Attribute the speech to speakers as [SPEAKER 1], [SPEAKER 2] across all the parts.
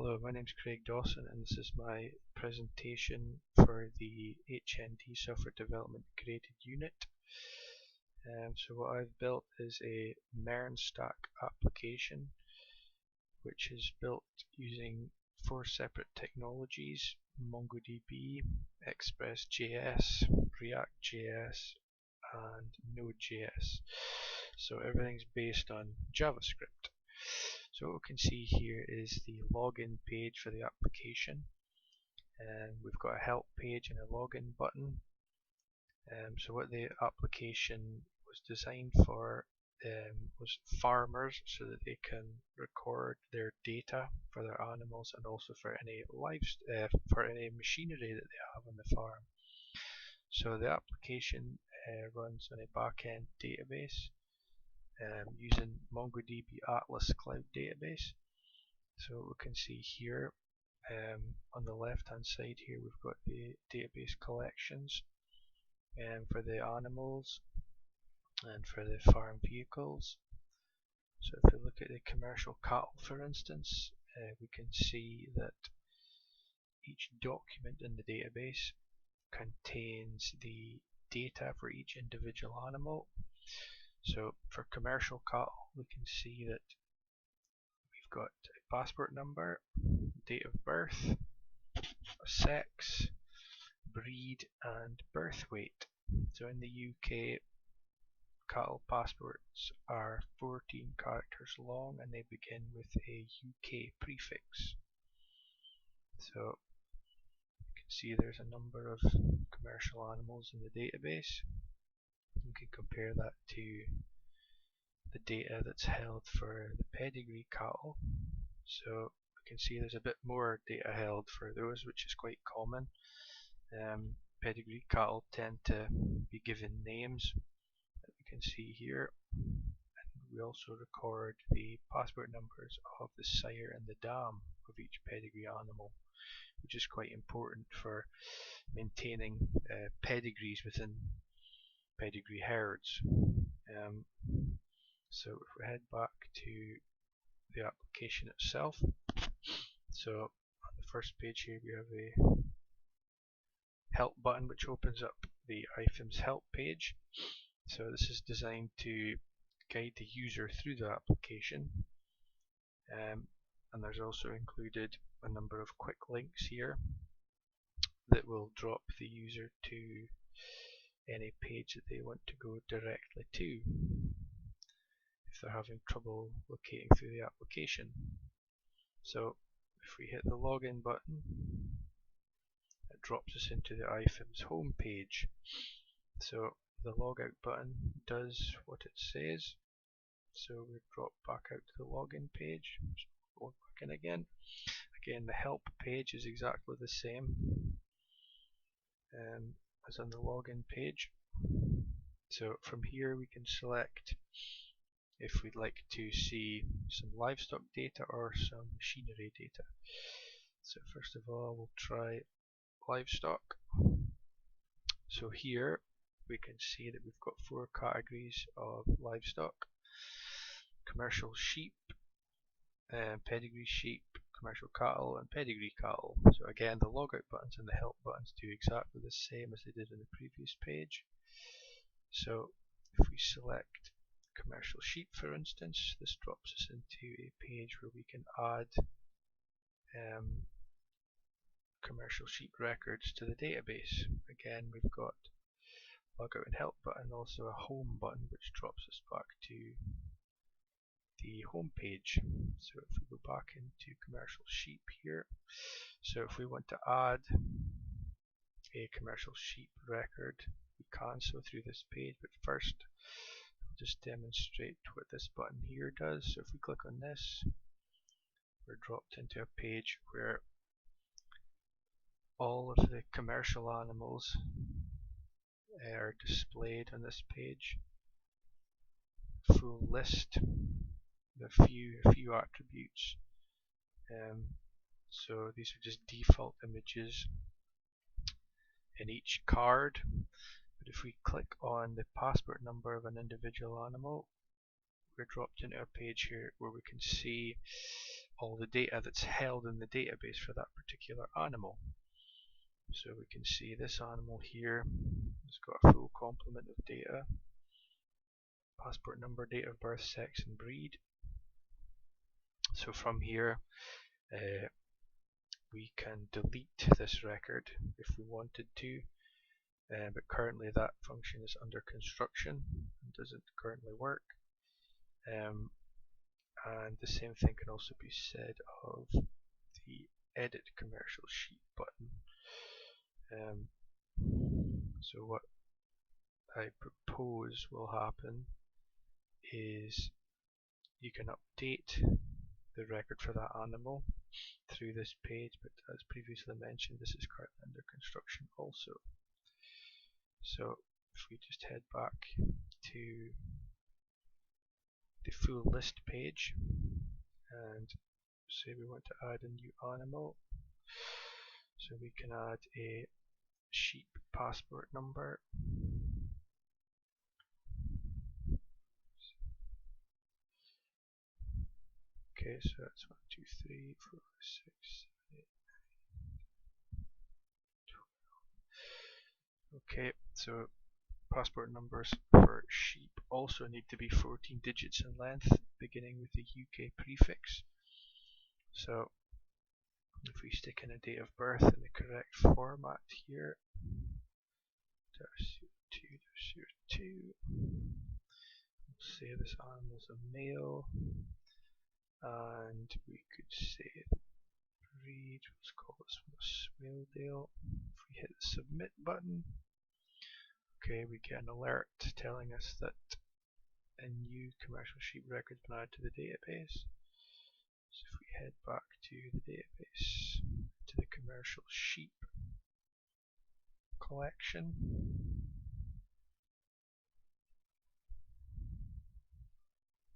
[SPEAKER 1] Hello, my name is Craig Dawson and this is my presentation for the HND Software Development Graded Unit. So what I've built is a MERN-stack application which is built using 4 separate technologies: MongoDB, Express.js, React.js and Node.js. So everything's based on JavaScript. So what we can see here is the login page for the application, and we've got a help page and a login button. So what the application was designed for was farmers, so that they can record their data for their animals and also for any machinery that they have on the farm. So the application runs on a backend database using MongoDB Atlas Cloud Database. So we can see here on the left hand side here we've got the database collections for the animals and for the farm vehicles. So if we look at the commercial cattle, for instance, we can see that each document in the database contains the data for each individual animal. So for commercial cattle, we can see that we've got a passport number, date of birth, sex, breed and birth weight. So in the UK, cattle passports are 14 characters long and they begin with a UK prefix. So you can see there's a number of commercial animals in the database. You can compare that to the data that's held for the pedigree cattle. So we can see there's a bit more data held for those, which is quite common. Pedigree cattle tend to be given names that we can see here, and we also record the passport numbers of the sire and the dam of each pedigree animal, which is quite important for maintaining pedigrees within pedigree herds. So if we head back to the application itself, so on the first page here we have a help button which opens up the iFIMS help page. So this is designed to guide the user through the application, and there's also included a number of quick links here that will drop the user to any page that they want to go directly to if they're having trouble locating through the application. So if we hit the login button, it drops us into the iFIMS home page. So the logout button does what it says. So we drop back out to the login page, so go back in again. Again, the help page is exactly the same as on the login page. So from here we can select if we'd like to see some livestock data or some machinery data. So first of all, we'll try livestock. So here we can see that we've got 4 categories of livestock: commercial sheep, pedigree sheep, commercial cattle and pedigree cattle. So again, the logout buttons and the help buttons do exactly the same as they did in the previous page. So if we select commercial sheep, for instance, this drops us into a page where we can add commercial sheep records to the database. Again, we've got logout and help button, also a home button which drops us back to the home page. So if we go back into commercial sheep here, so if we want to add a commercial sheep record, we can so through this page, but first I'll just demonstrate what this button here does. So if we click on this, we're dropped into a page where all of the commercial animals are displayed on this page. Full list, a few attributes. So these are just default images in each card. But if we click on the passport number of an individual animal, we're dropped into a page here where we can see all the data that's held in the database for that particular animal. So we can see this animal here has got a full complement of data: passport number, date of birth, sex and breed. So from here we can delete this record if we wanted to, but currently that function is under construction and doesn't currently work. And the same thing can also be said of the edit commercial sheet button. So what I propose will happen is you can update the record for that animal through this page, but as previously mentioned, this is currently under construction also. So if we just head back to the full list page and say we want to add a new animal, so we can add a sheep passport number. Okay, so that's 1, 2, 3, 4, 5, 6, 7, 8, 12. Okay, so passport numbers for sheep also need to be 14 digits in length, beginning with the UK prefix. So if we stick in a date of birth in the correct format here, -02, we'll say this animal's a male, and we could say the breed, let's call this one a Smaledale. If we hit the submit button, okay, we get an alert telling us that a new commercial sheep record has been added to the database. So if we head back to the database, to the commercial sheep collection,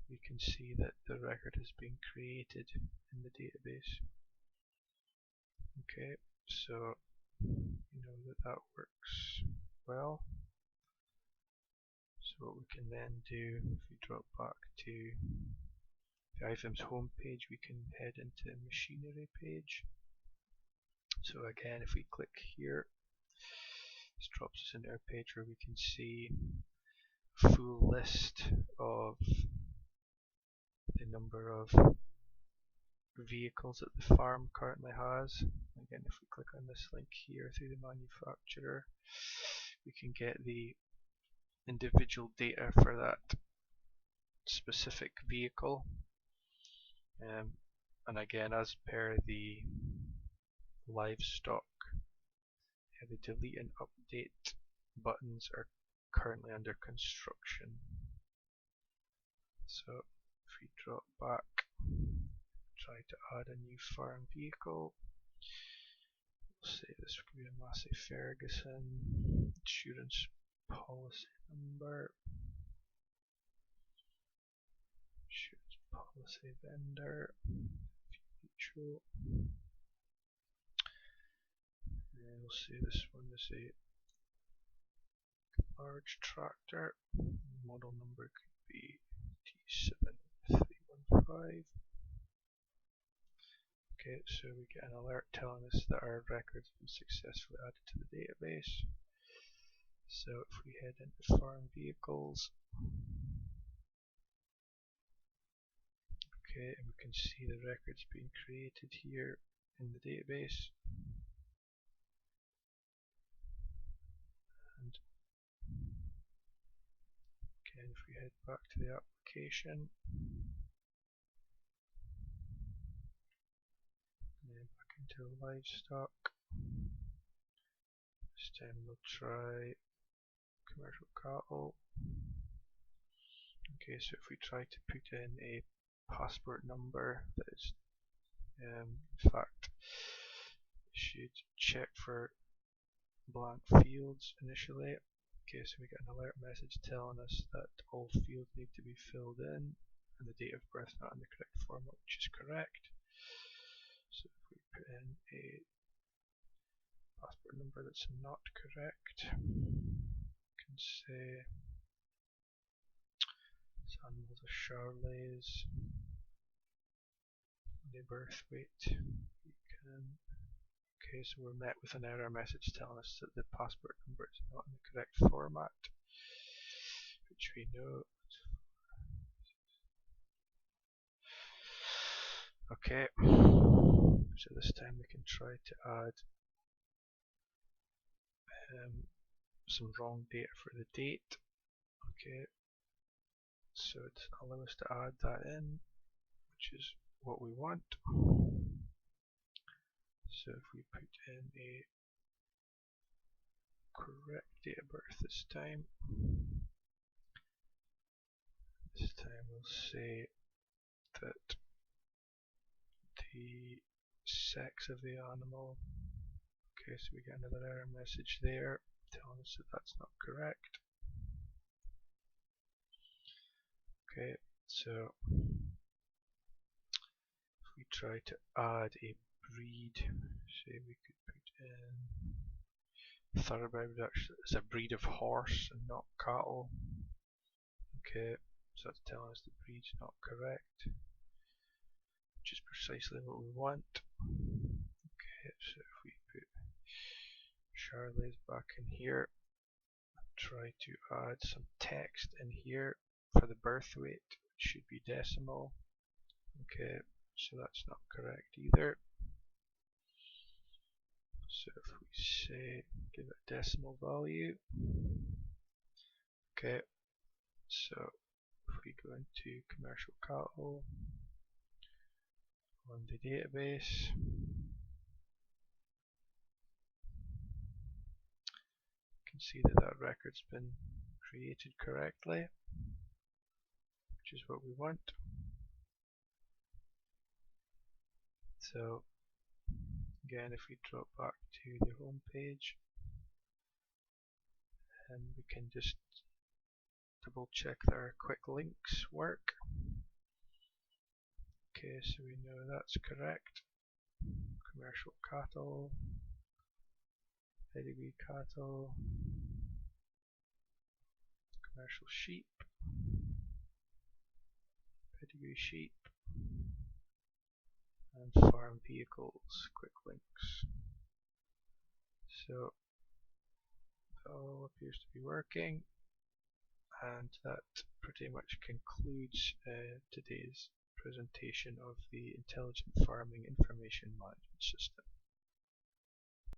[SPEAKER 1] we can see that the record has been created in the database. Okay, so you know that works well. So what we can then do, if we drop back to the iFIMS home page, we can head into the machinery page. So again, if we click here, this drops us into our page where we can see a full list of the number of vehicles that the farm currently has. Again, if we click on this link here through the manufacturer, we can get the individual data for that specific vehicle. And again, as per the livestock, the delete and update buttons are currently under construction. So if we drop back, try to add a new farm vehicle, we'll say this could be a Massey Ferguson, insurance policy number, insurance policy vendor, mutual, and we'll say this one is a large tractor, model number could be T7315. Okay, so we get an alert telling us that our record has been successfully added to the database. So if we head into farm vehicles, okay, and we can see the records being created here in the database. And again, if we head back to the application, and then back into livestock, this time we'll try commercial cattle. Okay, so if we try to put in a passport number that is, in fact, should check for blank fields initially. Okay, so we get an alert message telling us that all fields need to be filled in and the date of birth not in the correct format, which is correct. So if we put in a passport number that's not correct, we can say this animal's a Charolais, the birth weight. Okay, so we're met with an error message telling us that the passport number is not in the correct format, which we know. Okay, so this time we can try to add some wrong data for the date. Okay, so it doesn't allow us to add that in, which is what we want. So if we put in a correct date of birth this time we'll say that the sex of the animal. Okay, so we get another error message there telling us that that's not correct. Okay, so if we try to add a breed, say we could put in thoroughbred as a breed of horse and not cattle. Okay, so that's telling us the breed's not correct, which is precisely what we want. Okay, so if we put Charlie's back in here, try to add some text in here for the birth weight, which should be decimal. Okay, so that's not correct either. So if we say give it a decimal value, okay, so if we go into commercial cattle on the database, you can see that that record's been created correctly, which is what we want. So again, if we drop back to the home page, and we can just double check that our quick links work. Okay, so we know that's correct. Commercial cattle, pedigree cattle, commercial sheep, pedigree sheep, and farm vehicles, quick links. So that all appears to be working, and that pretty much concludes today's presentation of the Intelligent Farming Information Management System.